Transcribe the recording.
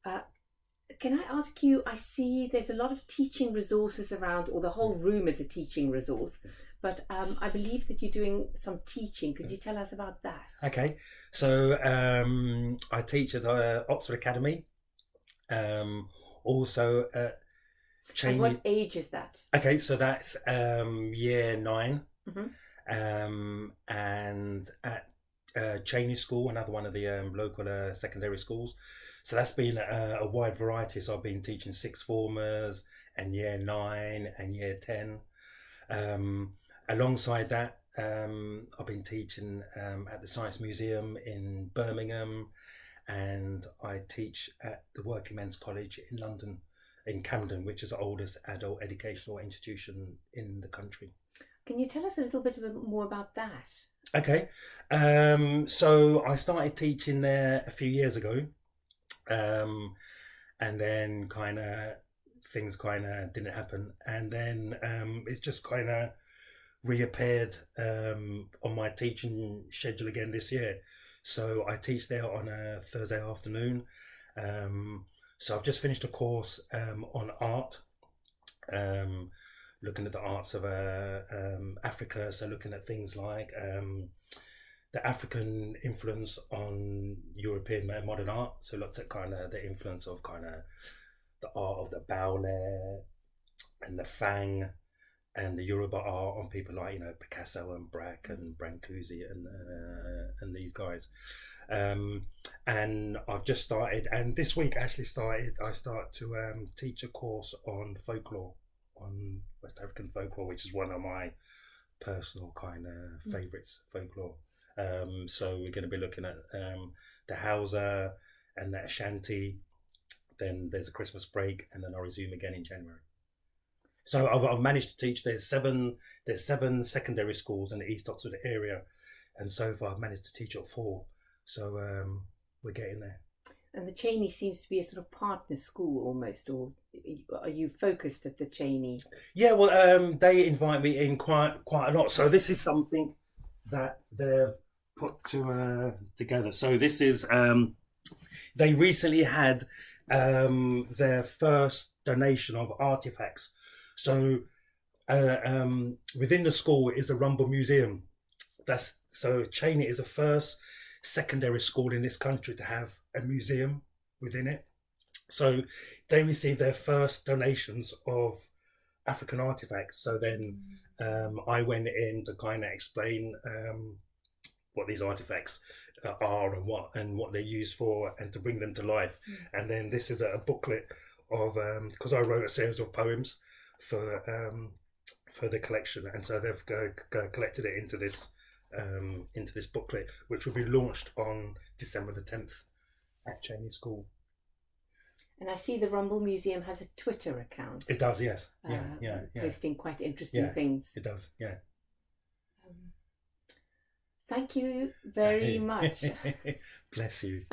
Uh, can I ask you, I see there's a lot of teaching resources around, or the whole room is a teaching resource, but I believe that you're doing some teaching. Could you tell us about that? Okay, so I teach at the Oxford Academy, also at And what Cheney. age is that? Okay, so that's year 9, Hmm. and at Cheney School, another one of the local secondary schools. So that's been a wide variety. So I've been teaching sixth formers and year 9 and year 10. Um, Alongside that, I've been teaching at the Science Museum in Birmingham, and I teach at the Working Men's College in London, in Camden, which is the oldest adult educational institution in the country. Can you tell us a little bit more about that? Okay, so I started teaching there a few years ago, and then kind of things kind of didn't happen, and then it's just kind of reappeared on my teaching schedule again this year. So I teach there on a Thursday afternoon. So I've just finished a course on art, looking at the arts of Africa. So looking at things like the African influence on European modern art. So looked at kind of the influence of kind of the art of the Baule and the Fang and the Yoruba art on people like Picasso and Braque and Brancusi and these guys, and I've just started, and this week actually I start to teach a course on folklore, on West African folklore, which is one of my personal kind of favourites, folklore. So we're going to be looking at the Hausa and the Ashanti. Then there's a Christmas break, and then I'll resume again in January. So I've managed to teach. There's seven secondary schools in the East Oxford area, and so far I've managed to teach at 4. So we're getting there. And the Cheney seems to be a sort of partner school almost, or are you focused at the Cheney? Yeah, well, they invite me in quite a lot. So this is something that they've put together. So this is they recently had their first donation of artifacts. So within the school is the Rumble Museum. So Cheney is the first secondary school in this country to have a museum within it. So they received their first donations of African artifacts. So then I went in to kind of explain what these artifacts are and what they're used for, and to bring them to life. And then this is a booklet of because I wrote a series of poems for the collection, and so they've collected it into this booklet, which will be launched on December the 10th at Cheney School. And I see the Rumble Museum has a Twitter account. It does, yes. Yeah. Posting quite interesting things. It does, yeah. Thank you very much. Bless you.